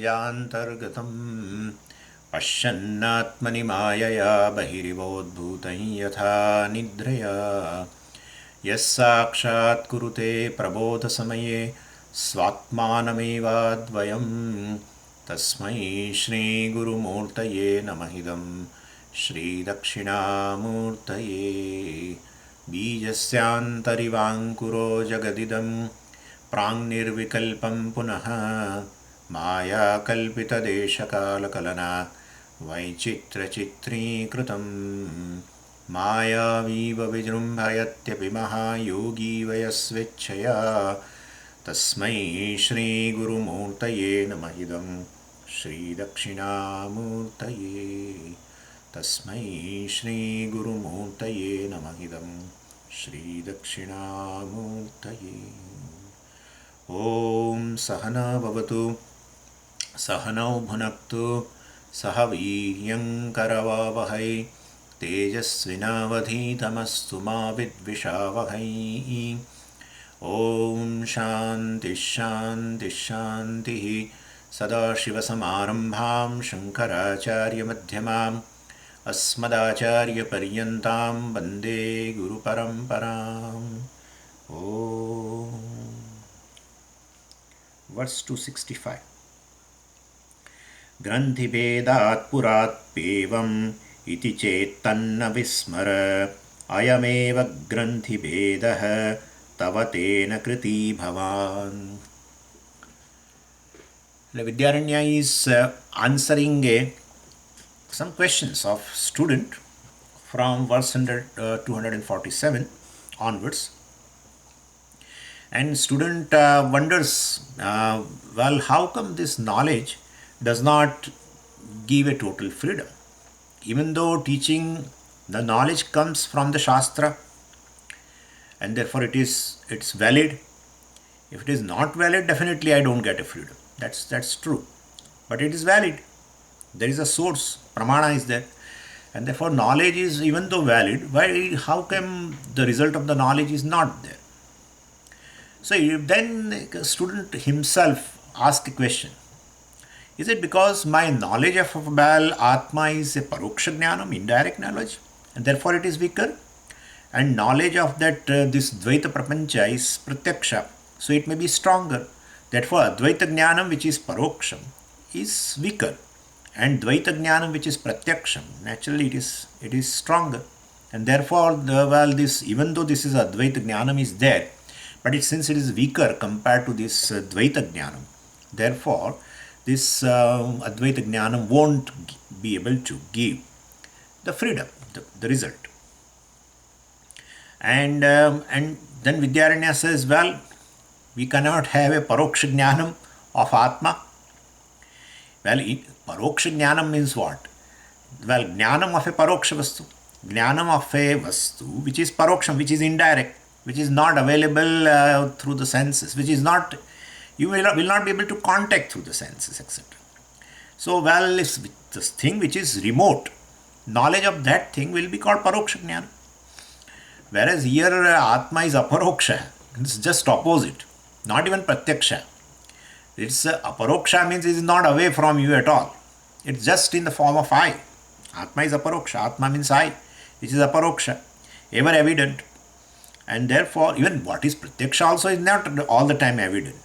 निजान्तर्गतं पश्यन्नात्मनि मायया बहिरिवोद्भूतं यथा निद्रया यस्साक्षात् कुरुते प्रबोधसमये स्वात्मानमेवाद्वयं तस्मै श्रीगुरुमूर्तये नमः इदं श्रीदक्षिणामूर्तये बीजस्यान्तरिवाङ्कुरो जगदिदं प्राङ्निर्विकल्पं पुनः मायाकल्पितदेशकालकलना वैचित्र्यचित्रीकृतं मायावीव विजृम्भयत्यपि महायोगी वयस्वेच्छया तस्मै श्रीगुरुमूर्तये नमः इदं श्रीदक्षिणामूर्तये तस्मै श्रीगुरुमूर्तये नमः इदं श्रीदक्षिणामूर्तये ॐ सहना भवतु सहनौ भुनक्तु सह वीर्यङ्करवावहै तेजस्विनावधीतमस्तु मा विद्विषावहै ॐ शान्तिः शान्तिः शान्तिः सदाशिवसमारम्भां शङ्कराचार्यमध्यमाम् अस्मदाचार्यपर्यन्तां वन्दे गुरुपरम्पराम् ॐ Verse 265 ग्रन्थिभेदात् पुरात्पेवम् इति चेत्तन्न विस्मर अयमेव ग्रन्थिभेदः तव तेन कृती भवान्. Vidyaranya is answering some questions of student from verse 247 onwards. And student wonders, well, how come this knowledge does not give a total freedom? Even though teaching, the knowledge comes from the Shastra, and therefore it's valid. If it is not valid, definitely I don't get a freedom. That's true. But it is valid. There is a source, pramana is there. And therefore knowledge is, even though valid, how come the result of the knowledge is not there? So then the student himself asks a question. Is it because my knowledge of Bal Atma is a paroksha jnanam, indirect knowledge, and therefore it is weaker? And knowledge of that this Dvaita Prapancha is pratyaksha, so it may be stronger. Therefore Advaita jnanam, which is paroksham, is weaker. And Dvaita jnanam, which is pratyaksham, naturally it is stronger. And therefore, even though this is Advaita jnanam is there, but since it is weaker compared to this Dvaita Jnanam, therefore this Advaita Jnanam won't be able to give the freedom, the result. And then Vidyaranya says, well, we cannot have a Paroksha Jnanam of Atma. Well, Paroksha Jnanam means what? Well, Jnanam of a Paroksha Vastu. Jnanam of a Vastu, which is Paroksham, which is indirect, which is not available through the senses, which is not, you will not be able to contact through the senses, etc. So, well, if this thing which is remote, knowledge of that thing will be called Paroksha Jnana. Whereas here Atma is Aparoksha, it's just opposite, not even Pratyaksha. It's Aparoksha means it is not away from you at all. It's just in the form of I. Atma is Aparoksha, Atma means I, which is Aparoksha, ever evident. And therefore, even what is Pratyaksha also is not all the time evident.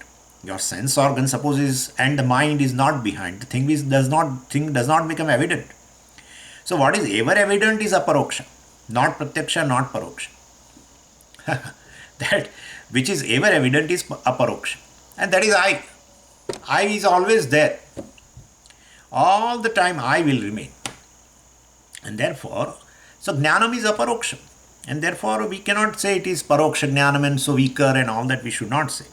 Your sense organ, suppose, and the mind is not behind. The thing does not become evident. So, what is ever evident is Aparoksha, not Pratyaksha, not Paroksha. That which is ever evident is Aparoksha. And that is I. I is always there. All the time I will remain. And therefore, so Jnanam is Aparoksha. And therefore, we cannot say it is Paroksha Jnanam and so weaker and all that we should not say.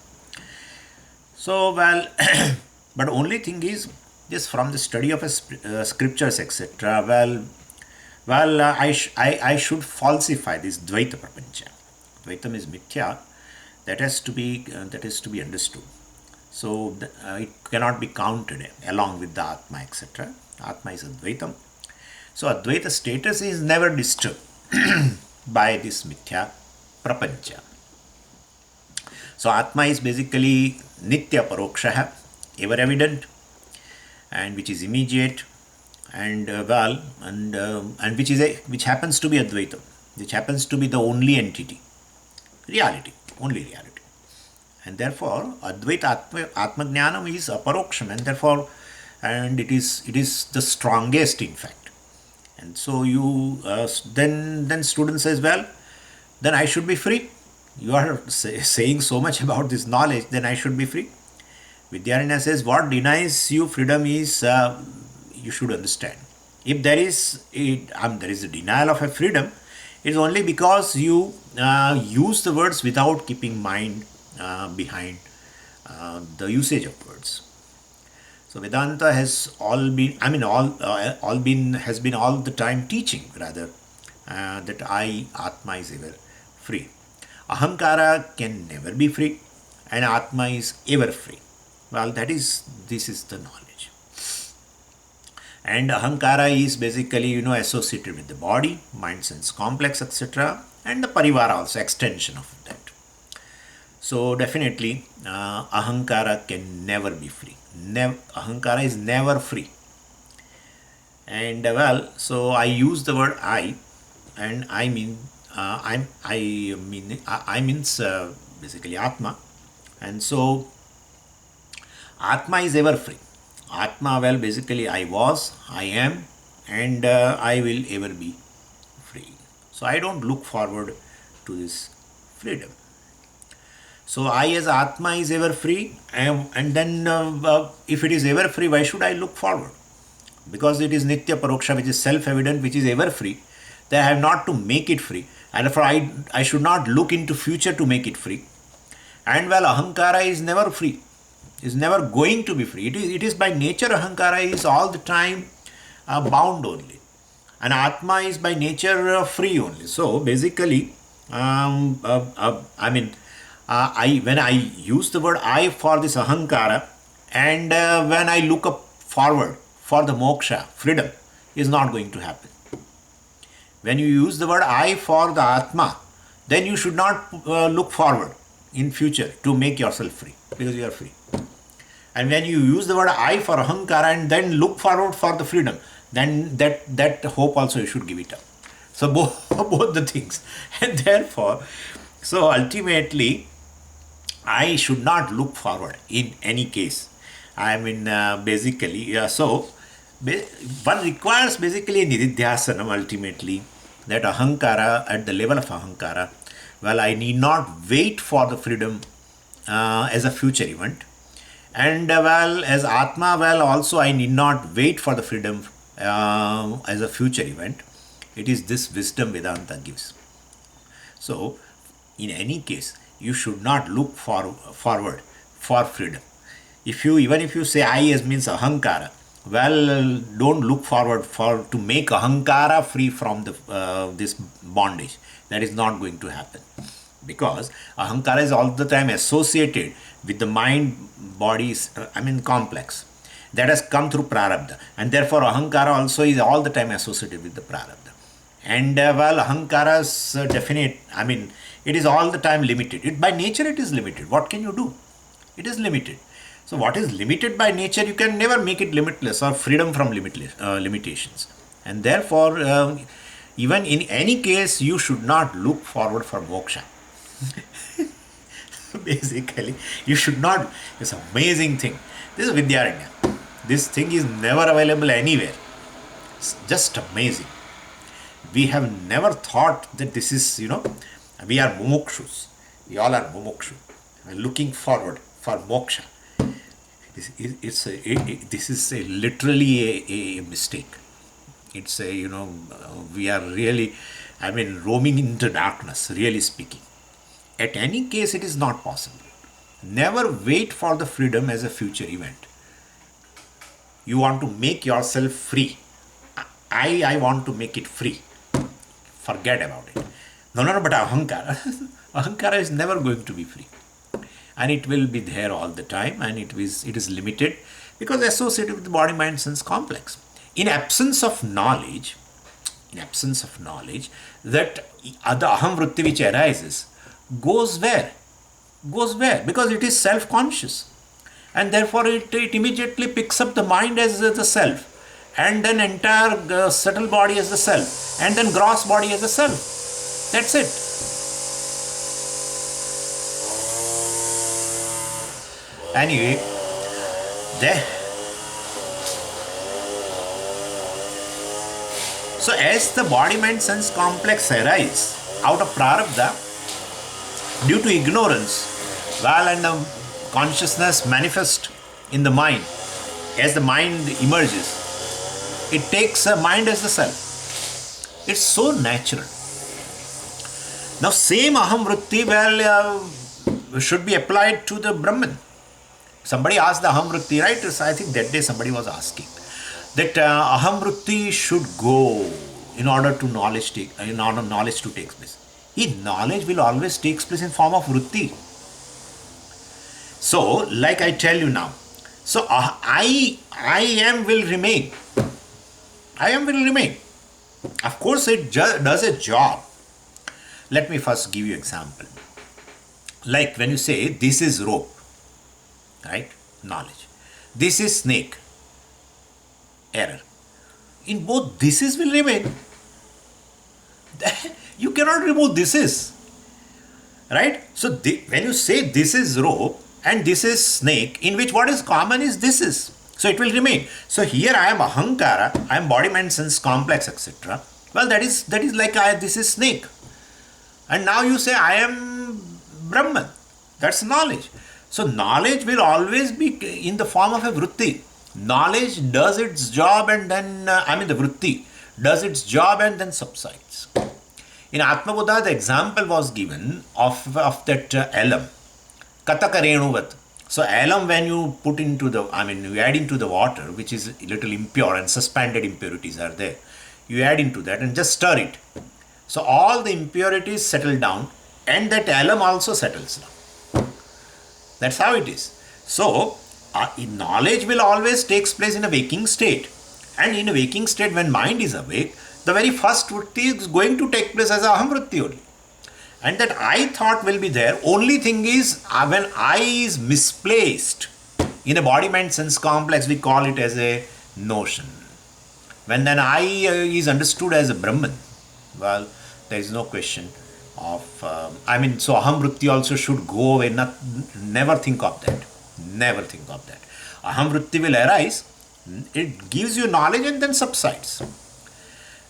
So, well, but only thing is, just from the study of scriptures, etc., I should falsify this Dvaita Prapancha. Dvaitam is Mithya, that is to be understood. So, it cannot be counted along with the Atma, etc. Atma is Advaitam. So, Advaita status is never disturbed by this Mithya Prapancha. So Atma is basically Nitya Paroksha, ever evident. and which is immediate, and which happens to be Advaita, which happens to be the only entity, reality, only reality. And therefore Advaita Atmajnanam is aparoksham, and therefore, and it is the strongest, in fact. And so you then student says, well, then I should be free. You are saying so much about this knowledge, then I should be free. Vidyaranya says, what denies you freedom is, you should understand. If there is a denial of a freedom, it is only because you use the words without keeping mind behind the usage of words. So Vedanta has has been all the time teaching, rather, that Atma is ever free. Ahankara can never be free, and Atma is ever free. Well, this is the knowledge. And Ahankara is basically, associated with the body, mind, sense, complex, etc., and the Parivara also, extension of that. So definitely, Ahankara can never be free. Ahankara is never free. And so I use the word I, and I mean, I means basically Atma. And so Atma is ever free. Atma, well, basically I was, I am, and I will ever be free. So I don't look forward to this freedom. So I as Atma is ever free, and then if it is ever free, why should I look forward? Because it is Nitya Paroksha, which is self-evident, which is ever free. Then I have not to make it free, and therefore I should not look into future to make it free. And well, Ahankara is never free, is never going to be free. It is by nature, Ahankara is all the time bound only, and Atma is by nature free only. So basically, when I use the word I for this Ahankara, and when I look up forward for the moksha, freedom, is not going to happen. When you use the word I for the Atma, then you should not look forward in future to make yourself free, because you are free. And when you use the word I for Ahankara and then look forward for the freedom, then that hope also you should give it up. So both the things. And therefore, so ultimately, I should not look forward in any case. Basically, so one requires basically a nididhyasanam ultimately, that Ahankara, at the level of Ahankara, well, I need not wait for the freedom as a future event. And as Atma, well, also I need not wait for the freedom as a future event. It is this wisdom Vedanta gives. So, in any case, you should not look forward for freedom. Even if you say I as means Ahankara, well, don't look forward to make Ahankara free from this bondage. That is not going to happen, because Ahankara is all the time associated with the mind, bodies, complex. That has come through Prarabdha, and therefore Ahankara also is all the time associated with the Prarabdha. And Ahankara's definite, it is all the time limited. By nature it is limited. What can you do? It is limited. So what is limited by nature, you can never make it limitless or freedom from limitations. And therefore, even in any case, you should not look forward for moksha. Basically, you should not. It's an amazing thing. This is Vidyaranya. This thing is never available anywhere. It's just amazing. We have never thought that this is, we are mumukshus. We all are mumukshu. We're looking forward for moksha. This is literally a mistake. It's we are really, roaming into darkness, really speaking. At any case, it is not possible. Never wait for the freedom as a future event. You want to make yourself free. I want to make it free. Forget about it. No, but Ahankara. Ahankara is never going to be free. And it will be there all the time, and it is limited because associated with the body, mind, sense complex. In absence of knowledge, that the aham vritti which arises goes where? Because it is self-conscious. and therefore it immediately picks up the mind as the self, and then entire subtle body as the self, and then gross body as the self. That's it. Anyway, there. So as the body mind sense complex arise out of prarabdha due to ignorance, well, and the consciousness manifest in the mind, as the mind emerges, it takes a mind as the self. It's so natural. Now same aham vritti, should be applied to the Brahman. Somebody asked the aham vritti, right? So I think that day somebody was asking that aham vritti should go in order to knowledge to take place. Knowledge will always take place in form of vritti. So, like I tell you now, so I am will remain. I am will remain. Of course, it does a job. Let me first give you example. Like when you say this is rope, right? Knowledge. This is snake. Error. In both, this is will remain. You cannot remove this is. Right? So when you say this is rope and this is snake, in which what is common is this is. So it will remain. So here I am ahankara, I am body, mind, sense, complex, etc. Well, that is like this is snake. And now you say I am Brahman. That's knowledge. So knowledge will always be in the form of a vritti. Knowledge does its job and then, the vritti does its job and then subsides. In Atma Buddha, the example was given of that alum, Katakarenuvat. So alum, when you put into you add into the water, which is a little impure and suspended impurities are there, you add into that and just stir it. So all the impurities settle down and that alum also settles down. That's how it is. So knowledge will always takes place in a waking state. And in a waking state, when mind is awake, the very first vritti is going to take place as a aham vritti only. And that I thought will be there. Only thing is, when I is misplaced in a body, mind, sense complex, we call it as a notion. When then I is understood as a Brahman, well, there is no question of, so aham vritti also should go away. Never think of that. Never think of that. Aham vritti will arise, it gives you knowledge and then subsides.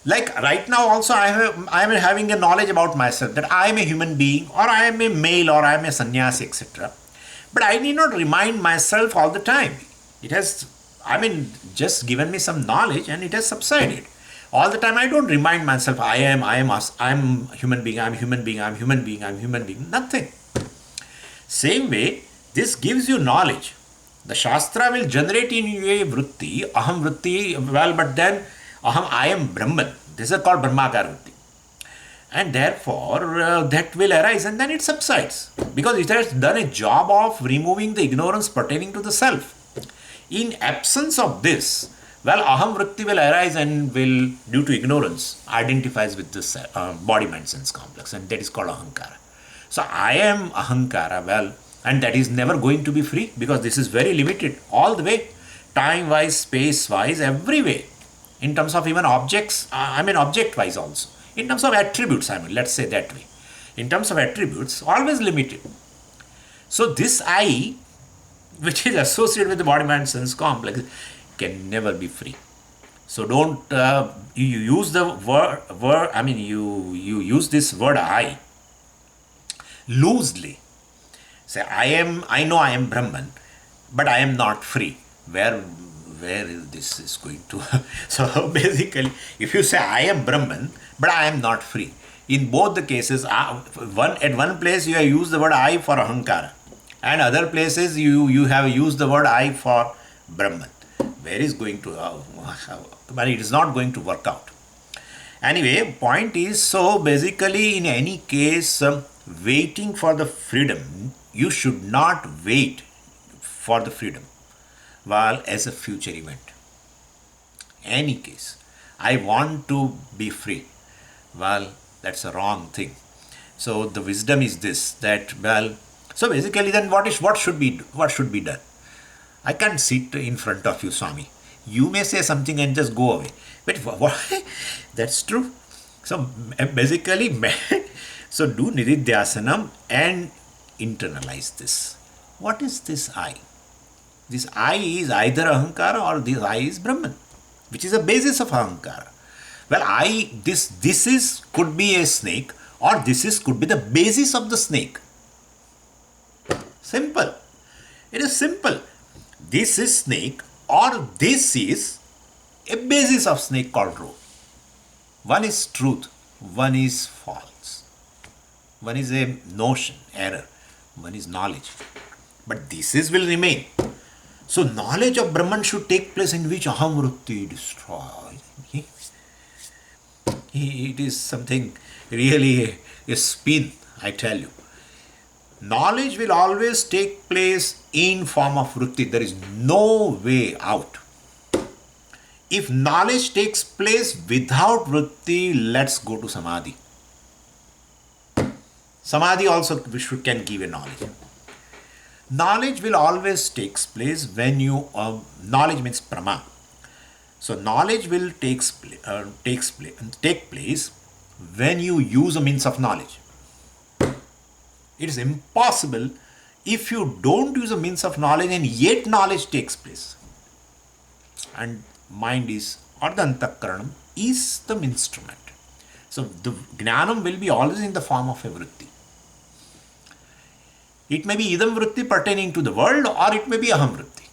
Like right now also I am having a knowledge about myself that I am a human being, or I am a male, or I am a sannyasi, etc. But I need not remind myself all the time. It has, just given me some knowledge and it has subsided. All the time I don't remind myself I am human being, I am human being, I am human being, I am human being. Nothing. Same way, this gives you knowledge. The Shastra will generate in you a vritti, aham vritti, but then I am Brahman. This is called Brahmakar vritti. And therefore, that will arise and then it subsides. Because it has done a job of removing the ignorance pertaining to the self. In absence of this, aham vritti will arise and will, due to ignorance, identifies with this body, mind, sense complex. And that is called ahankara. So I am ahankara, and that is never going to be free because this is very limited all the way, time-wise, space-wise, every way. In terms of even objects, object-wise also. In terms of attributes, let's say that way. In terms of attributes, always limited. So this I, which is associated with the body, mind, sense complex, can never be free. So don't, you use the word, you use this word I loosely. Say, I know I am Brahman, but I am not free. Where is this going to? So basically, if you say I am Brahman, but I am not free. In both the cases, at one place you have used the word I for ahankara, and other places you have used the word I for Brahman. Where is going to? But it is not going to work out. Anyway, point is, so basically in any case, waiting for the freedom, you should not wait for the freedom as a future event. Any case, I want to be free. That's a wrong thing. So the wisdom is this, that so basically then what should be done? I can't sit in front of you, Swami. You may say something and just go away. But why? That's true. So basically, so do Nididhyasanam and internalize this. What is this I? This I is either Ahankara or this I is Brahman, which is a basis of Ahankara. Well, this is could be a snake, or this is could be the basis of the snake. Simple. It is simple. This is snake, or this is a basis of snake called rope. One is truth, one is false. One is a notion, error, one is knowledge. But this is will remain. So knowledge of Brahman should take place in which aham vritti destroys. It is something really a spin, I tell you. Knowledge will always take place in form of vritti. There is no way out. If knowledge takes place without vritti, let's go to samadhi. Samadhi also can give a knowledge. Knowledge will always takes place when you knowledge means prama. So knowledge will take place when you use a means of knowledge. It is impossible if you don't use a means of knowledge and yet knowledge takes place. And mind is, or the antakaranam is the instrument. So the jnanam will be always in the form of a vritti. It may be idam vritti pertaining to the world, or it may be aham vritti.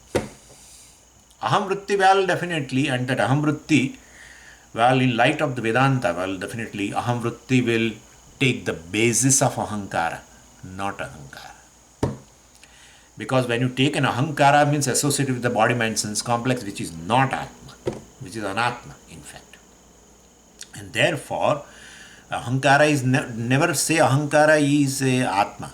Aham vritti, well, definitely, and that aham vritti, well, in light of the Vedanta, well, definitely aham vritti will take the basis of ahankara, not ahankara. Because when you take an ahankara, means associated with the body, mind, sense complex, which is not atma, which is anatma, in fact. And therefore, ahankara is never say ahankara is a atma.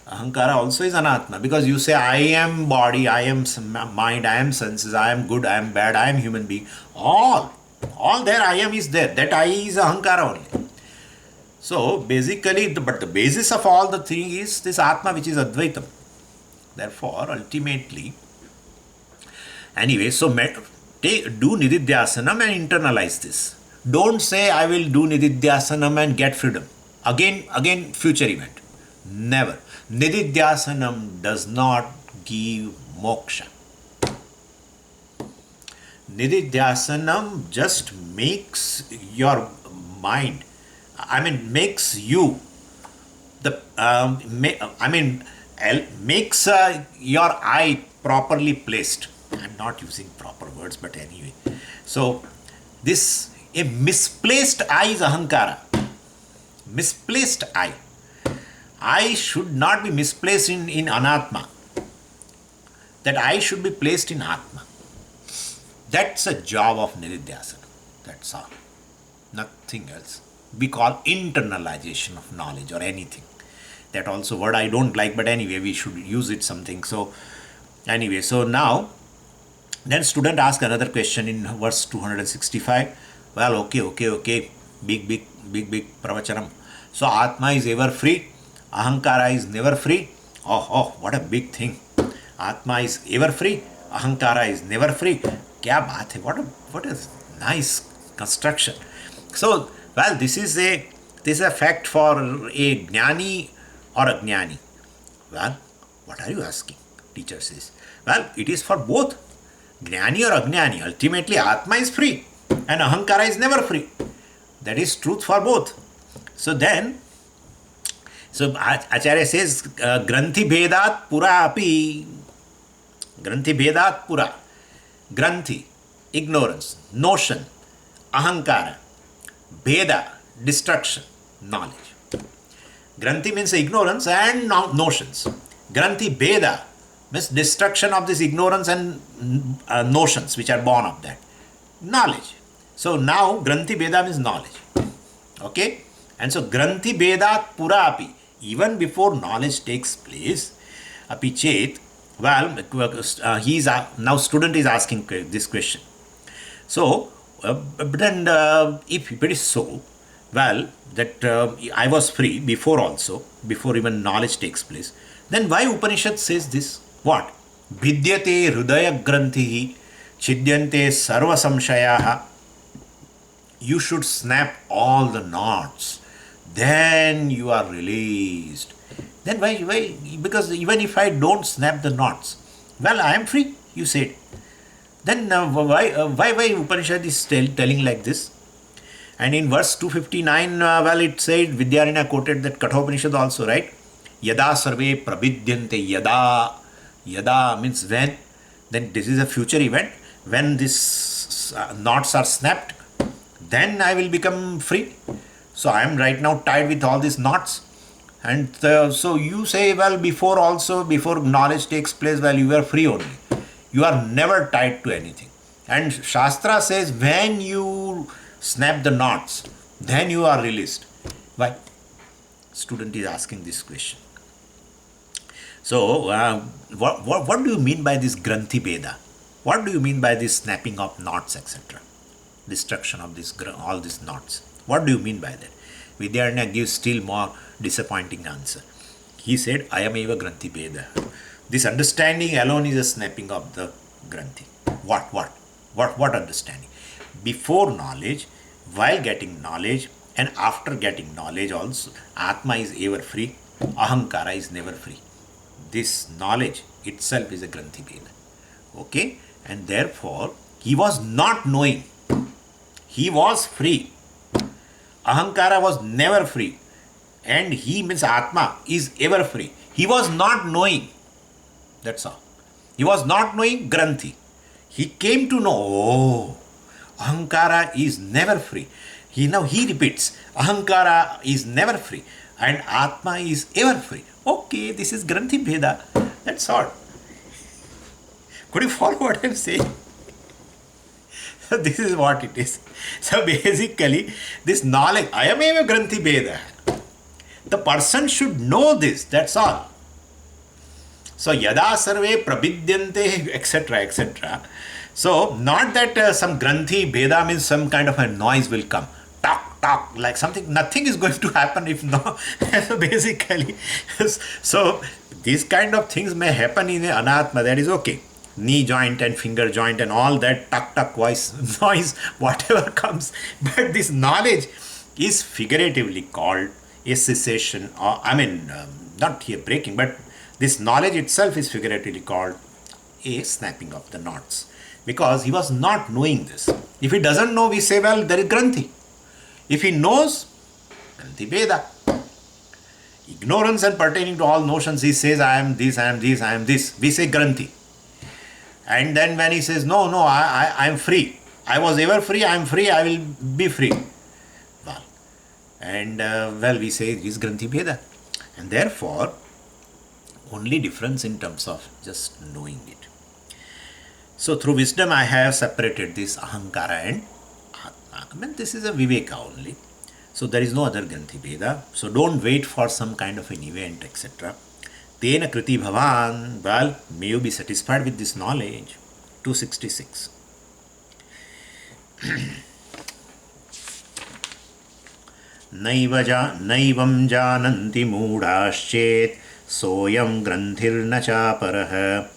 Ahankara also is anatma, because you say I am body, I am mind, I am senses, I am good, I am bad, I am human being. All there I am is there. That I is ahankara only. So basically, but the basis of all the thing is this atma, which is advaitam. Therefore, ultimately, anyway, so do nididhyasanam and internalize this. Don't say I will do nididhyasanam and get freedom. Again, future event. Never. Nididhyasanam does not give moksha. Nididhyasanam just makes your mind, makes you makes your eye properly placed. I'm not using proper words, but anyway. So, a misplaced eye is ahankara. Misplaced eye. I should not be misplaced in anatma. That I should be placed in atma. That's a job of nididhyasana. That's all. Nothing else. We call internalization of knowledge or anything. That also word I don't like, but anyway, we should use it something. So, anyway, so now, then student ask another question in verse 265. Well, okay. Big pravachanam. So, Atma is ever free. Ahankara is never free. Oh, what a big thing. Atma is ever free. Ahankara is never free. Kya baat hai? What a nice construction. So, well, this is a fact for a jnani or a jnani. Well, what are you asking? Teacher says. Well, it is for both. Jnani or ajnani. Ultimately, Atma is free and Ahankara is never free. That is truth for both. So Acharya says, Granthi Bhedat Pura api. Granthi Bhedat Pura. Granthi, ignorance, notion, Ahankara, Bheda, destruction, knowledge. Granthi means ignorance and notions. Granthi Bheda means destruction of this ignorance and notions which are born of that. Knowledge. So now Granthi Bheda means knowledge. Okay? And so Granthi Bhedat Pura api. Even before knowledge takes place, api chet, well, now student is asking this question. So, but then if it is so, well, that I was free before even knowledge takes place, then why Upanishad says this? What? भिद्यते हृदय ग्रंथि छिद्यन्ते सर्व संशयाः. You should snap all the knots. Then you are released. Then why? Because even if I don't snap the knots, well, I am free, you said. Then why Upanishad is telling like this? And in verse 259, well, it said, Vidyaranya quoted that Kathopanishad also, right? Yada sarve pravidyante yada. Yada means when. Then this is a future event. When these knots are snapped, then I will become free. So I am right now tied with all these knots. And so you say, well, before knowledge takes place, well, you are free only. You are never tied to anything. And Shastra says, when you snap the knots, then you are released. Why? Student is asking this question. So, what do you mean by this Granthi Beda? What do you mean by this snapping of knots, etc.? Destruction of all these knots. What do you mean by that? Vidyaranya gives still more disappointing answer. He said, I am eva Granthi Beda. This understanding alone is a snapping of the Granthi. What understanding? Before knowledge, while getting knowledge, and after getting knowledge also, Atma is ever free, Ahankara is never free. This knowledge itself is a Granthi Beda. Okay? And therefore, he was not knowing. He was free. Ahankara was never free. And he means Atma is ever free. He was not knowing. That's all. He was not knowing Granthi. He came to know, oh, Ahankara is never free. He repeats, Ahankara is never free and Atma is ever free. Okay, this is Granthi Bheda. That's all. Could you follow what I'm saying? So this is what it is. So basically, this knowledge, I am eva Granthi Bheda. The person should know this, that's all. So yada sarve prabidyante, etc., etc. So not that some Granthi Bheda means some kind of a noise will come. Talk, like something, nothing is going to happen if no. So basically, so these kind of things may happen in Anatma, that is okay. Knee joint and finger joint and all that tuck voice, noise, whatever comes. But this knowledge is figuratively called a cessation, or not here breaking, but this knowledge itself is figuratively called a snapping of the knots. Because he was not knowing this. If he doesn't know, we say, well, there is Granthi. If he knows, Granthi Bheda. Ignorance and pertaining to all notions, he says, I am this, I am this, I am this. We say Granthi. And then when he says, no, I am free. I was ever free, I am free, I will be free. Well, and we say it is Granthi Bheda. And therefore, only difference in terms of just knowing it. So through wisdom I have separated this Ahankara and Atma. This is a Viveka only. So there is no other Granthi Bheda. So don't wait for some kind of an event, etc. Tena kriti bhavan. Well, may you be satisfied with this knowledge. 266. Naivam jananti moodhaschet soyam granthirna chaparah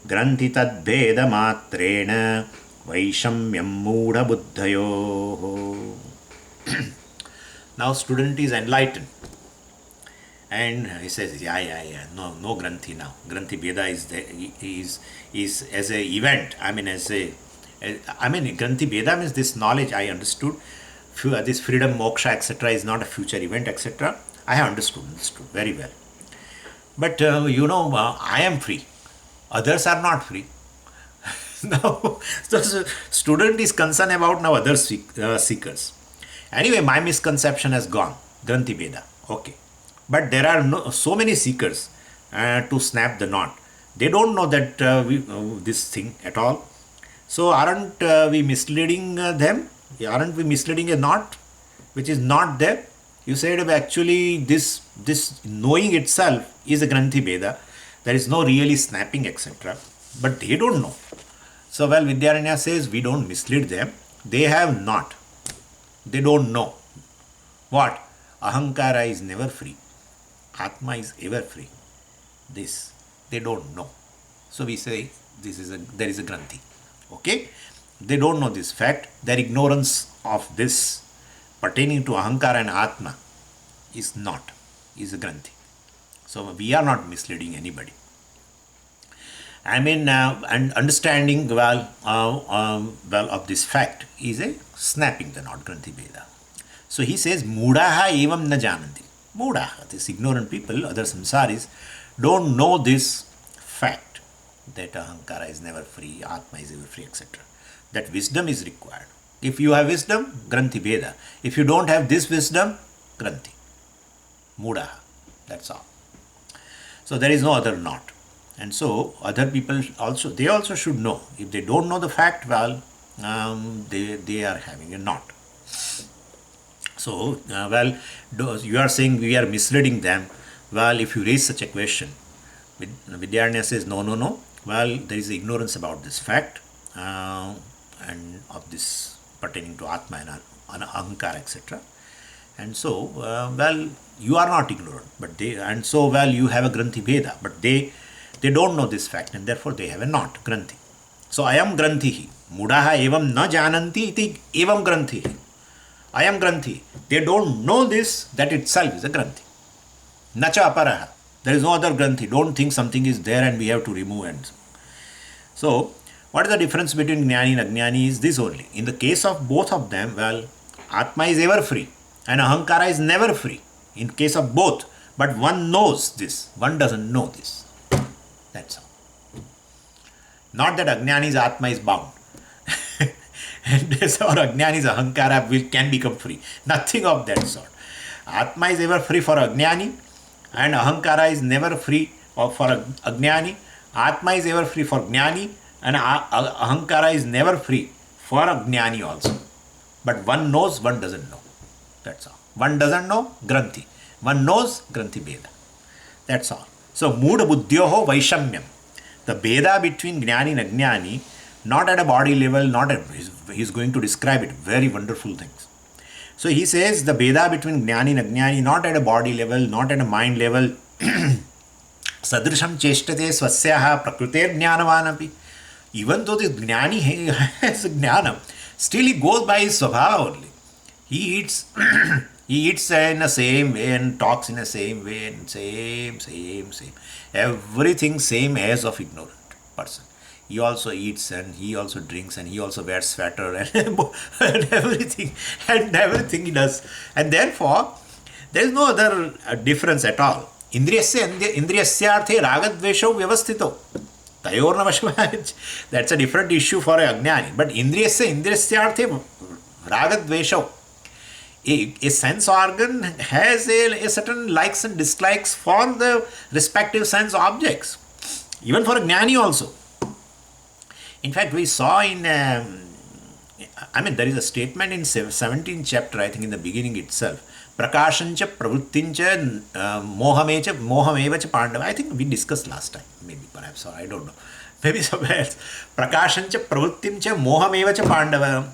granthi tadbheda matrena vaishamyam moodha buddhayo. Now student is enlightened and he says, yeah, no Granthi now. Granthi Bheda is as a event. Granthi Bheda means this knowledge I understood. This freedom, moksha, etc. is not a future event, etc. I have understood very well. But I am free. Others are not free. Now, so student is concerned about now other seekers. Anyway, my misconception has gone. Granthi Bheda. Okay. But there are so many seekers to snap the knot. They don't know that this thing at all. So aren't we misleading them? Aren't we misleading a knot which is not there? You said actually this knowing itself is a Granthi Bheda. There is no really snapping, etc. But they don't know. So Vidyaranya says we don't mislead them. They have not. They don't know. What? Ahankara is never free. Atma is ever free. This they don't know. So we say there is a Granthi. Okay? They don't know this fact. Their ignorance of this pertaining to Ahankara and Atma is a Granthi. So we are not misleading anybody. And understanding of this fact is a snapping the knot, Granthi Veda. So he says, Mudaha evam na jananti. Mudaha, these ignorant people, other samsaris, don't know this fact that Ahankara is never free, Atma is ever free, etc. That wisdom is required. If you have wisdom, Granthi Veda. If you don't have this wisdom, Granthi. Mudaha. That's all. So there is no other knot. And so other people they also should know. If they don't know the fact, they are having a knot. So, you are saying we are misleading them. Well, if you raise such a question, Vidyaranya says, no. Well, there is ignorance about this fact and of this pertaining to Atma and Ahankara, etc. And so, you are not ignorant, you have a Granthi Veda, but they don't know this fact, and therefore they have a knot, Granthi. So, Ayam Granthihi, Mudaha evam na jananti iti evam Granthihi. Ayam Granthi. They don't know this, that itself is a Granthi. Nacha aparaha. There is no other Granthi. Don't think something is there and we have to remove it. So, what is the difference between Jnani and Ajnani is this only. In the case of both of them, Atma is ever free and Ahankara is never free. In case of both. But one knows this. One doesn't know this. That's all. Not that Ajnani's Atma is bound. And or Ajnani's Ahankara can become free. Nothing of that sort. Atma is ever free for Ajnani and Ahankara is never free for Ajnani. Atma is ever free for Jnani and Ahankara is never free for Jnani also. But one knows, one doesn't know. That's all. One doesn't know, Granthi. One knows, Granthi Veda. That's all. So, Mood Buddhyoho Vaishamyam. The Veda between Jnani and Ajnani, not at a body level, he's going to describe it. Very wonderful things. So, he says the Veda between Jnani and Ajnani, not at a body level, not at a mind level, Sadrisham cheshtate swasyaha prakriter jnanavanapi. Even though this Jnani has Jnanam, still he goes by his swabhava only. He eats in the same way and talks in the same way and same. Everything same as of ignorant person. He also eats and he also drinks and he also wears sweater and everything he does. And therefore, there is no other difference at all. Indriyasyarthe ragadvesho vyavasthito. Tayorna vashmaj. That's a different issue for a Ajnani. But indriyasyarthe ragadvesho. A sense organ has a certain likes and dislikes for the respective sense objects. Even for a Jnani also. In fact, we saw there is a statement in 17th chapter, I think in the beginning itself. Prakashancha pravrittincha mohamevacha pandava. I think we discussed last time, maybe perhaps, or I don't know. Maybe somewhere else. Prakashancha pravrittincha mohamevacha pandava.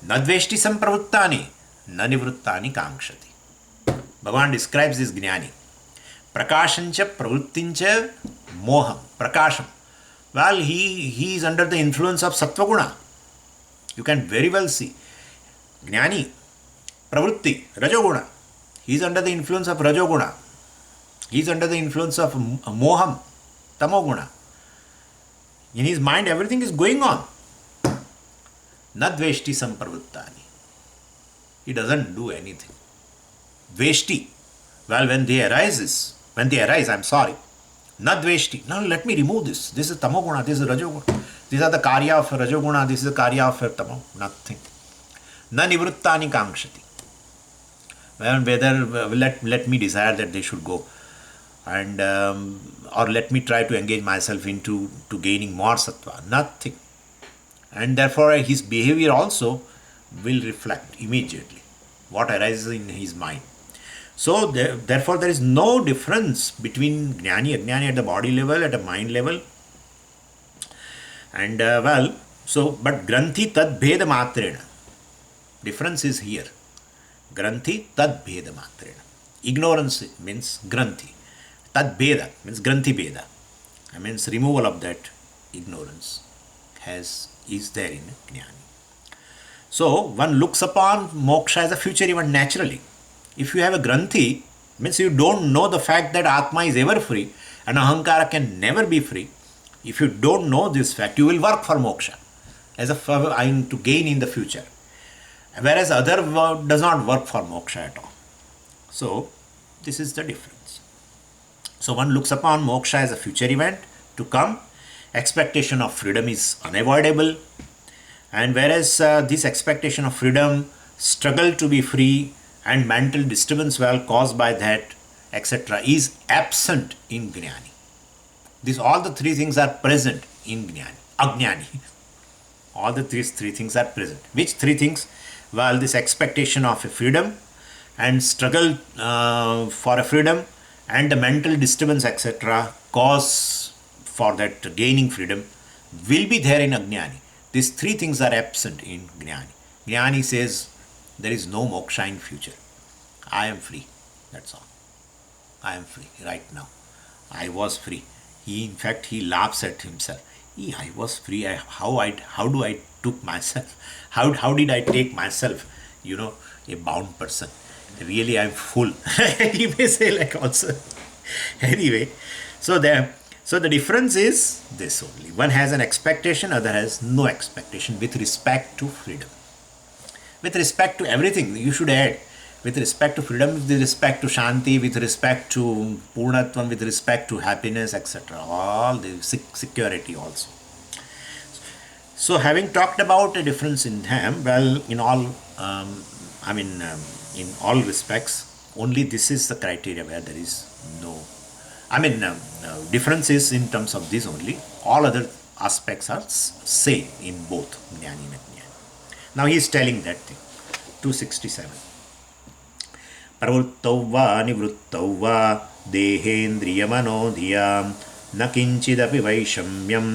Nadveshti sampravruttani, nanivruttani kankshati. Bhagavan describes this Jnani. Prakashancha pravrittincha moham. Prakasham. Well, he is under the influence of Sattvaguna. You can very well see. Jnani, Pravritti, Rajoguna. He is under the influence of Rajoguna. He is under the influence of Moham, Tamoguna. In his mind, everything is going on. Nadveshti sampravruttani. He doesn't do anything. Dveshti. Well, when they arise, I'm sorry. Nadveshti. Now let me remove this. This is Tamoguna, this is Rajoguna. These are the karya of Rajoguna, this is the karya of Tamo. Nothing. Na nivruttani kankshati. Well, whether let me desire that they should go, and or let me try to engage myself into gaining more sattva. Nothing. And therefore his behavior also will reflect immediately what arises in his mind. So, therefore, there is no difference between Jnani and Ajnani at the body level, at a mind level. And, but Granthi tad bheda matrena. Difference is here. Granthi tad bheda matrena. Ignorance means Granthi. Tad bheda means Granthi bheda. Means removal of that ignorance is there in Jnani. So one looks upon moksha as a future event naturally. If you have a granthi, means you don't know the fact that Atma is ever free and Ahankara can never be free. If you don't know this fact, you will work for moksha as to gain in the future. Whereas other does not work for moksha at all. So this is the difference. So one looks upon moksha as a future event to come. Expectation of freedom is unavoidable. And whereas this expectation of freedom, struggle to be free, and mental disturbance caused by that, etc., is absent in Jnani. All the three things are present in Jnani, Ajnani. All the three things are present. Which three things? Well, this expectation of a freedom and struggle for a freedom and the mental disturbance, etc., cause for that gaining freedom will be there in Ajnani. These three things are absent in Jnani. Jnani says there is no moksha in future. I am free. That's all. I am free right now. I was free. In fact, he laughs at himself. I was free. How do I took myself? How did I take myself? A bound person. Really, I'm full. He may say like also. Anyway, so the difference is this only. One has an expectation, other has no expectation with respect to freedom. With respect to everything, you should add. With respect to freedom, with respect to shanti, with respect to purnatvam, with respect to happiness, etc. All the security also. So having talked about a difference in them, in all, in all respects, only this is the criteria where there is no, difference is in terms of this only. All other aspects are same in both Jnani and Ajnani. Now he is telling that thing. 267. प्रवृत्तौ वा निवृत्तौ वा देहेन्द्रियमनोधियां न किञ्चिदपि वैषम्यम्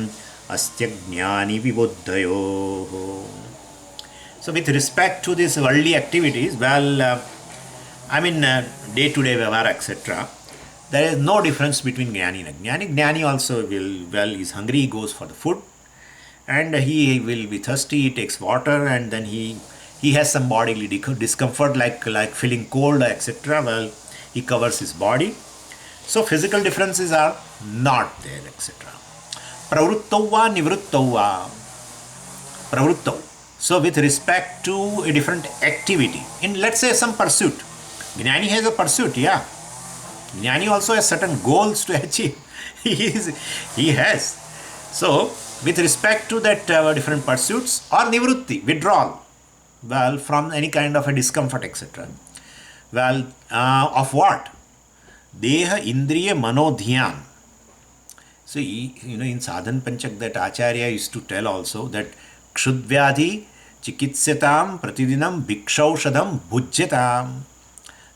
अस्त्यज्ञानि विबुद्धयोः. So with respect to these worldly activities, day-to-day vyavahara, etc., there is no difference between Jnani and Ajnani. Jnani also is hungry, he goes for the food, and he will be thirsty, he takes water, and then he has some bodily discomfort like feeling cold, etc. He covers his body. So physical differences are not there, etc. Pravruttau va nivruttau va. Pravruttau. So with respect to a different activity, in let's say some pursuit. Jnani has a pursuit, yeah. Jnani also has certain goals to achieve. He has. So with respect to that different pursuits or nivrutti, withdrawal, from any kind of a discomfort, etc. Of what? Deha Indriya Manodhyam. So, in Sadhan Panchak, that Acharya used to tell also that Kshudvyadhi Chikitsatam Pratidinam Bhikshaushadam Bhujyatam.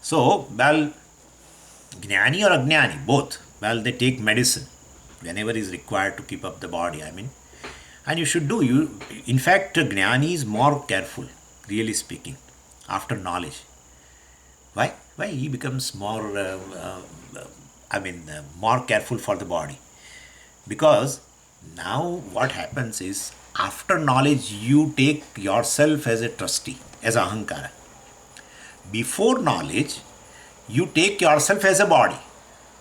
So, Jnani or Ajnani, both, they take medicine whenever is required to keep up the body, and you should do. In fact, Jnani is more careful, really speaking, after knowledge. Why? He becomes more, more careful for the body. Because now what happens is, after knowledge, you take yourself as a trustee, as Ahankara. Before knowledge, you take yourself as a body.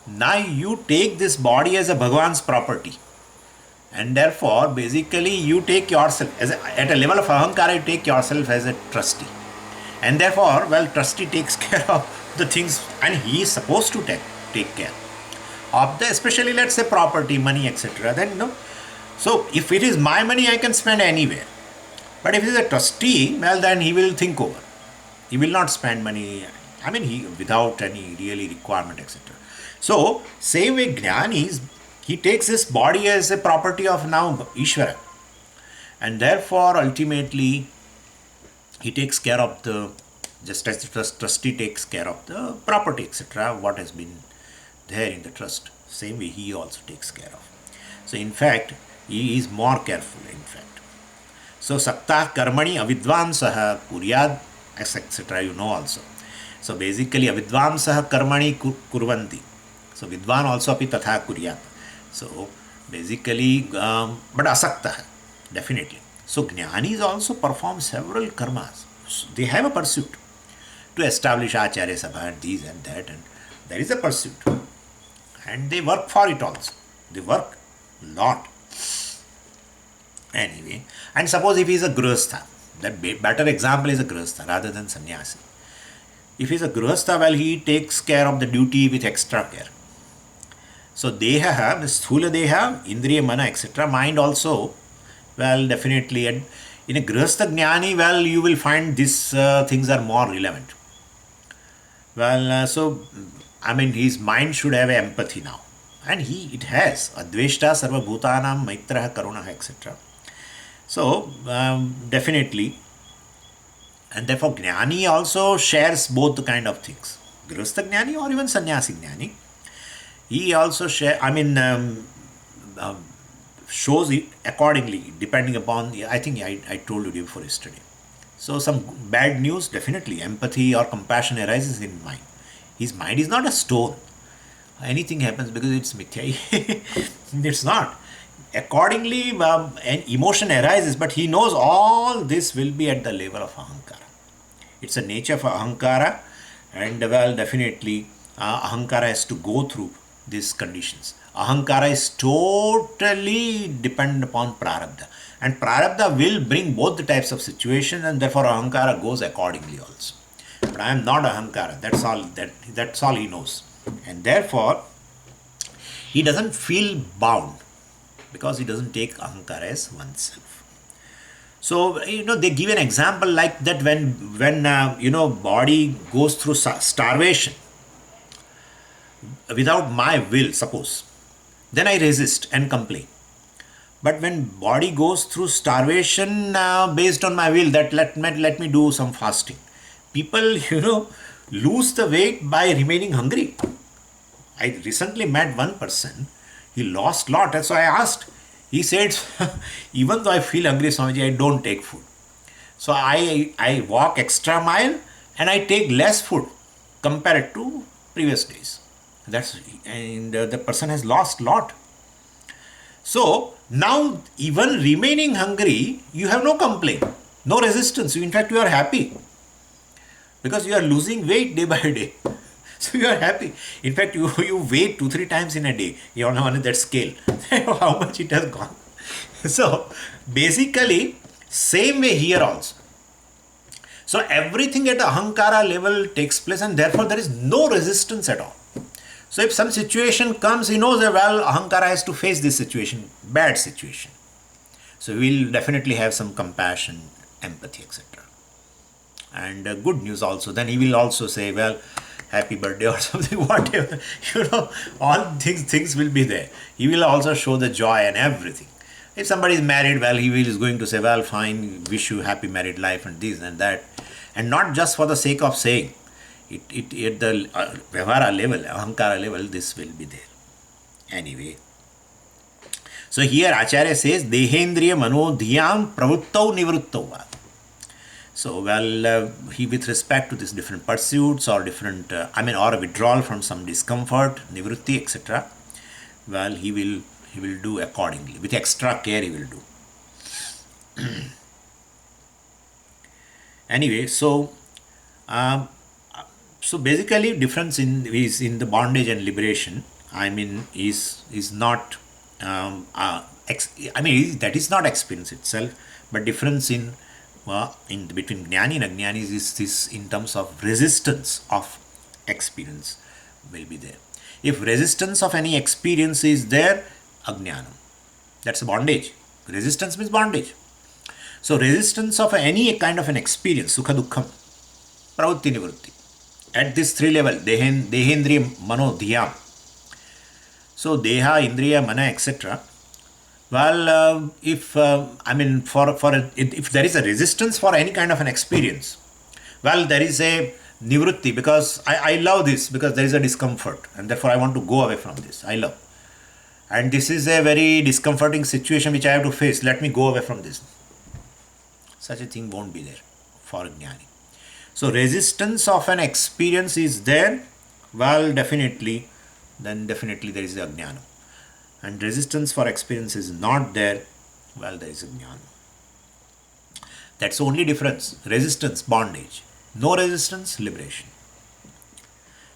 Now you take this body as a Bhagavan's property. And therefore, basically, you take yourself, at a level of Ahankara, you take yourself as a trustee. And therefore, trustee takes care of the things, and he is supposed to take care of the, especially, let's say, property, money, etc. Then, so if it is my money, I can spend anywhere. But if he is a trustee, then he will think over. He will not spend money, without any really requirement, etc. So, same way, Jnani, he takes his body as a property of now Ishvara. And therefore, ultimately, he takes care of just as the trustee takes care of the property, etc., what has been there in the trust. Same way, he also takes care of. So, in fact, he is more careful, in fact. So, Saktah Karmani Avidvamsaha Kuryad, etc., also. So, basically, Avidvamsaha Karmani Kurvanti. So, Vidvan also api tatha Kuryat. So, Basically, but asakta hai, definitely. So jnanis also perform several karmas. So they have a pursuit to establish acharya sabha and these and that, and there is a pursuit, and they work for it also. They work a lot. Anyway, and suppose if he is a grihastha, that better example is a grihastha rather than sannyasi. If he is a grihastha, well, he takes care of the duty with extra care. So deha, sthula deha, indriya mana, etc. Mind also, well, definitely. And in a grihastha jnani, well, you will find these things are more relevant. Well, I mean, his mind should have empathy now. And it has. Adveshta sarva bhutanam maitraha karunaha, etc. So, definitely. And therefore, jnani also shares both the kind of things. Grihastha jnani or even sannyasi jnani. He also shows it accordingly, depending upon, I think I told you before yesterday. So some bad news, definitely empathy or compassion arises in mind. His mind is not a stone. Anything happens because it's mithya. It's not. Accordingly, an emotion arises, but he knows all this will be at the level of ahankara. It's a nature for ahankara, and well, definitely, ahankara has to go through these conditions. Ahankara is totally dependent upon prarabdha, and prarabdha will bring both the types of situation, and therefore ahankara goes accordingly also. But I am not ahankara. That's all he knows, and therefore he doesn't feel bound because he doesn't take ahankara as oneself. So they give an example like that when body goes through starvation without my will, suppose, then I resist and complain. But when body goes through starvation based on my will, that let me do some fasting. People lose the weight by remaining hungry. I recently met one person. He lost lot, and so I asked. He said, even though I feel hungry, Swamiji, I don't take food. So I walk extra mile and I take less food compared to previous days. And the person has lost lot. So now even remaining hungry, you have no complaint, no resistance. In fact, you are happy because you are losing weight day by day. So you are happy. In fact, you weigh 2-3 times in a day. You are on that scale. How much it has gone. So basically, same way here also. So everything at ahankara level takes place, and therefore there is no resistance at all. So if some situation comes, he knows that, well, ahankara has to face this situation, bad situation. So we will definitely have some compassion, empathy, etc. And good news also. Then he will also say, well, happy birthday or something, whatever. All things will be there. He will also show the joy and everything. If somebody is married, well, is going to say, well, fine, wish you happy married life and this and that. And not just for the sake of saying. It at the vyavahara level, ahankara level, this will be there. Anyway. So here Acharya says, dehendriya mano dhyam pravuttau nivruttau. So, well, he with respect to these different pursuits or different, or a withdrawal from some discomfort, nivrutti, etc. Well, he will do accordingly. With extra care, he will do. Anyway, so basically, difference is in the bondage and liberation. Is not. That is not experience itself, but difference in between jnani and ajnani is this in terms of resistance of experience will be there. If resistance of any experience is there, ajnanam. That's a bondage. Resistance means bondage. So resistance of any kind of an experience, sukha dukkham, pravritti nivritti, at this 3 level, dehendriya mano dhyam. So deha, indriya, mana, etc. Well, if there is a resistance for any kind of an experience, well, there is a nivritti because I love this because there is a discomfort and therefore I want to go away from this. I love. And this is a very discomforting situation which I have to face. Let me go away from this. Such a thing won't be there for jnani. So resistance of an experience is there. Well, definitely there is the ajnana. and resistance for experience is not there, well, there is a jnana. That's the only difference. Resistance, bondage. No resistance, liberation.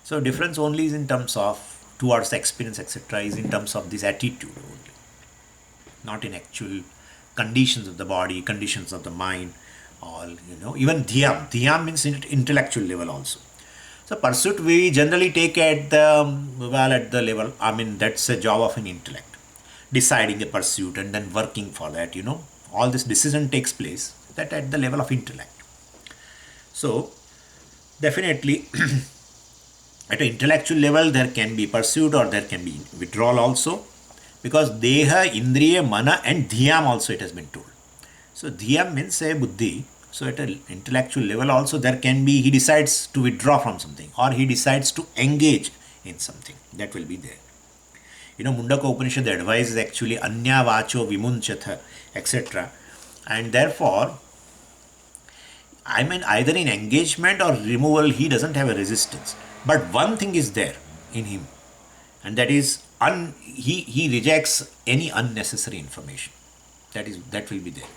So difference only is in terms of towards experience, etc. is in terms of this attitude only, not in actual conditions of the body, conditions of the mind, all, even dhyam. Dhyam means intellectual level also. So pursuit we generally take at the level, that's a job of an intellect. Deciding a pursuit and then working for that, all this decision takes place that at the level of intellect. So definitely at an intellectual level there can be pursuit or there can be withdrawal also, because deha, indriya, mana and dhyam also it has been told. So dhyam means a buddhi. So at an intellectual level also there can be, he decides to withdraw from something or he decides to engage in something, that will be there. Mundaka Upanishad advice is actually anya vacho vimunchatha, etc. And therefore, either in engagement or removal, he doesn't have a resistance. But one thing is there in him, and that is he rejects any unnecessary information. That will be there.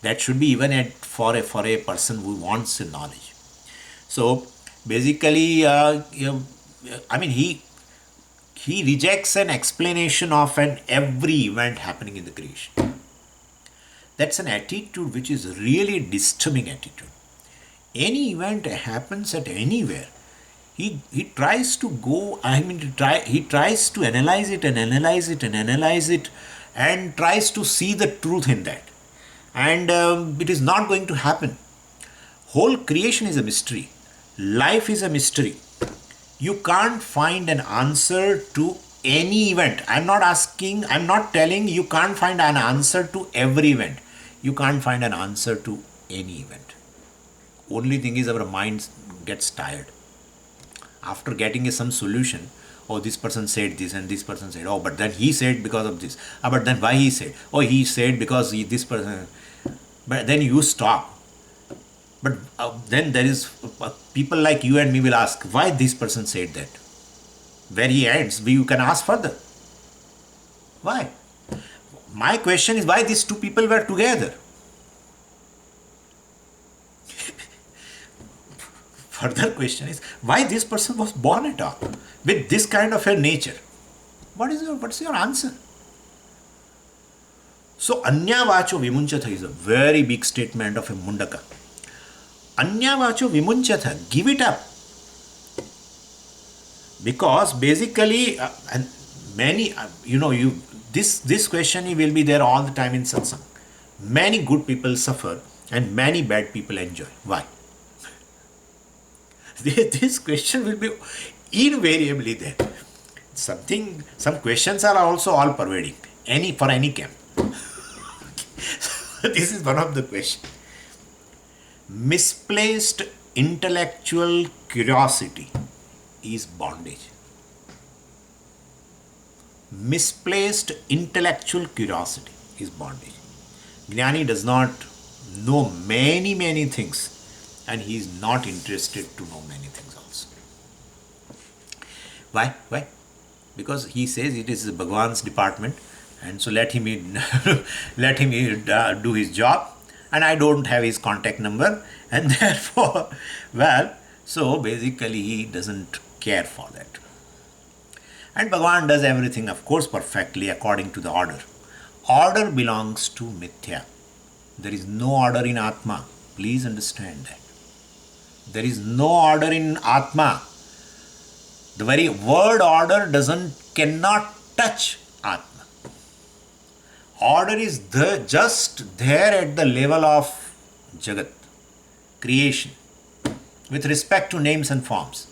That should be even for a person who wants knowledge. So basically, he rejects an explanation of every event happening in the creation. That's an attitude which is really disturbing attitude. Any event happens at anywhere, he tries to go, he tries to analyze it and tries to see the truth in that. And it is not going to happen. Whole creation is a mystery. Life is a mystery. You can't find an answer to any event. I'm not telling you can't find an answer to every event. You can't find an answer to any event. Only thing is our mind gets tired. After getting some solution, oh, this person said this and this person said, oh, but then he said because of this. But then why he said? Oh, he said because this person. But then you stop. But then there is people like you and me will ask why this person said that. Where he ends, you can ask further. Why? My question is why these two people were together. Further question is why this person was born at all with this kind of a nature. What's your answer? So anya vacho vimunchatha is a very big statement of a Mundaka. Anya vacho vimunchatha, give it up. Because basically, and many, this question will be there all the time in satsang. Many good people suffer and many bad people enjoy. Why? This question will be invariably there. Some questions are also all pervading, for any camp. This is one of the questions. Misplaced intellectual curiosity is bondage. Misplaced intellectual curiosity is bondage. Jnani does not know many things and he is not interested to know many things also. Why? Because he says it is Bhagwan's department, and so let him do his job, and I don't have his contact number, and therefore, so basically he doesn't care for that. And Bhagwan does everything, of course, perfectly according to the order. Order belongs to Mithya. There is no order in Atma. Please understand that. There is no order in Atma. The very word order cannot touch Atma. Order is just there at the level of Jagat, creation, with respect to names and forms.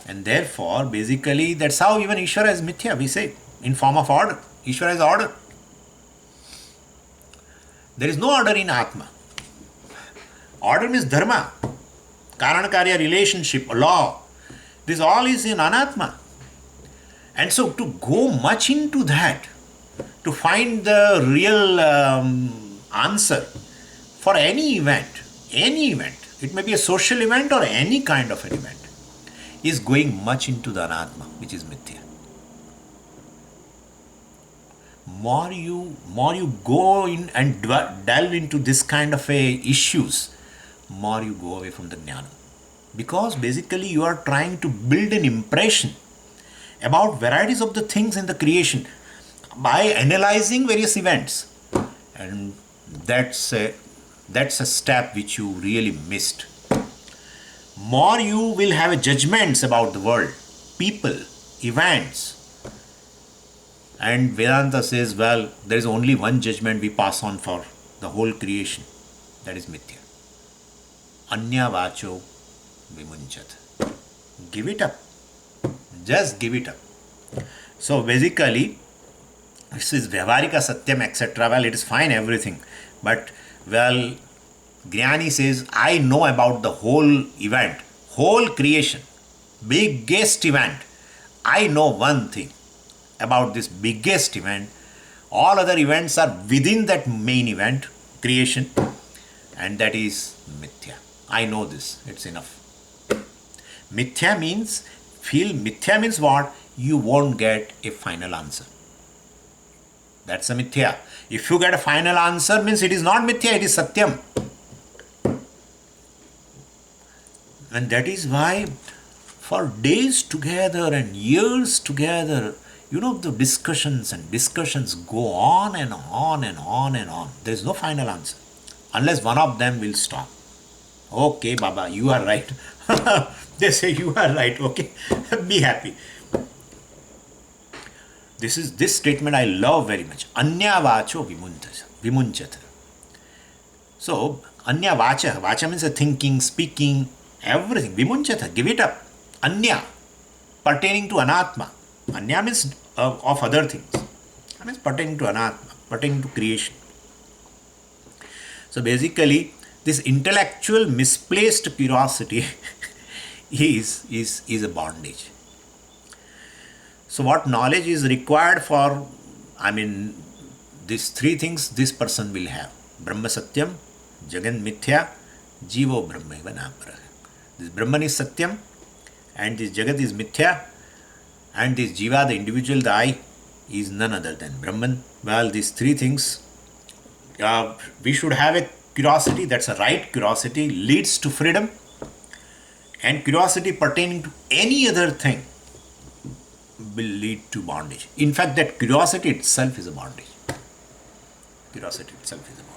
And therefore, basically, that's how even Ishvara is Mithya, we say, in form of order. Ishvara is order. There is no order in Atma. Order means dharma, karana-karya relationship, law. This all is in Anatma. And so to go much into that, to find the real answer for any event, it may be a social event or any kind of an event, is going much into the Anatma, which is Mithya. more you go in and delve into this kind of a issues, more you go away from the jnana. Because basically you are trying to build an impression about varieties of the things in the creation by analyzing various events. And that's a step which you really missed. More you will have judgments about the world, people, events. And Vedanta says, well, there is only one judgment we pass on for the whole creation. That is mithya. Anya vacho vimunchat. Give it up. Just give it up. So basically, this is Vyavaharika Satyam, etc. Well, it is fine, everything. But, well, Jnani says, I know about the whole event, whole creation, biggest event. I know one thing about this biggest event. All other events are within that main event, creation, and that is mithya. I know this, it's enough. Mithya means what? You won't get a final answer. That's a mithya. If you get a final answer, means it is not mithya, it is satyam. And that is why for days together and years together, the discussions go on and on and on and on. There is no final answer unless one of them will stop. Okay, Baba, you are right. They say you are right. Okay, be happy. This statement I love very much. Anya vacho vimunchat. So, anya vacha means a thinking, speaking, everything. Vimunchat, give it up. Anya, pertaining to anatma. Anya means of other things. That means pertaining to anatma, pertaining to creation. So basically, this intellectual misplaced curiosity is a bondage. So what knowledge is required for, these three things this person will have. Brahma Satyam, Jagan Mithya, Jivo Brahmaiva Napara. This Brahman is Satyam, and this Jagat is Mithya, and this Jiva, the individual, the I, is none other than Brahman. Well, these three things, we should have a curiosity, that's a right curiosity, leads to freedom, and curiosity pertaining to any other thing will lead to bondage. In fact, that curiosity itself is a bondage. Curiosity itself is a bondage.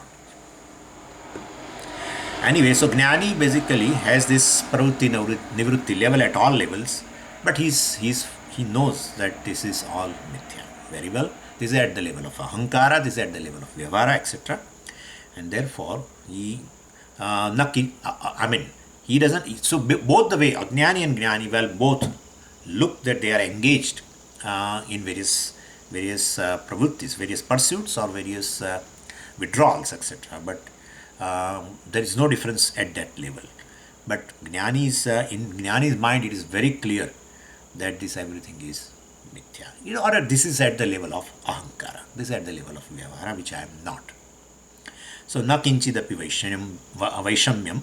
Anyway, so Jnani basically has this pravritti nivritti level at all levels, but he knows that this is all mithya. Very well. This is at the level of ahankara, this is at the level of vyavahara, etc. And therefore, he doesn't. So both the way Ajnani and Jnani, well, both look that they are engaged in various pravrittis, various pursuits or various withdrawals, etc. But there is no difference at that level. But in Jnani's mind, it is very clear that this everything is mithya. Or this is at the level of ahankara. This is at the level of vyavahara, which I am not. So na kinchidapi vaishamyam.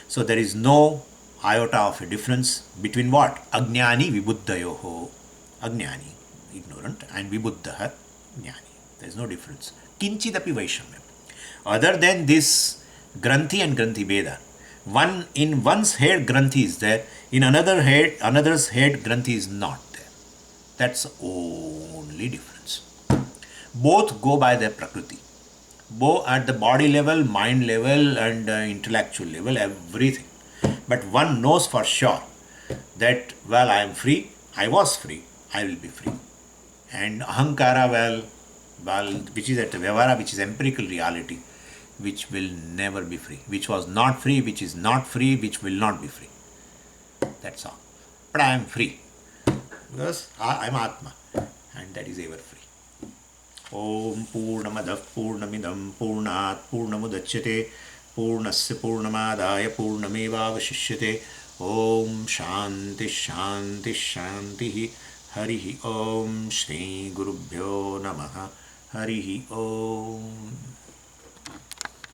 So there is no iota of a difference between what? Ajnani vibuddhayoho. Ajnani, ignorant, and vibuddha, jnani. There is no difference. Kinchidapi vaishamyam. Other than this granthi and granthi beda. In one's head granthi is there, in another's head granthi is not there. That's the only difference. Both go by their prakriti. Both at the body level, mind level, and intellectual level, everything. But one knows for sure that, well, I am free, I was free, I will be free. And ahankara, well, which is at the vyavahara, which is empirical reality, which will never be free, which was not free, which is not free, which will not be free. That's all. But I am free because I am Atma, and that is ever free. Om Purnamadav Purnamidam Purnat Purnamudachyate Purnasya Purnamadaya Purnamevavashishyate. Om Shanti Shanti Shanti. Harihi Om Shri Gurubhyo Namaha. Harihi Om.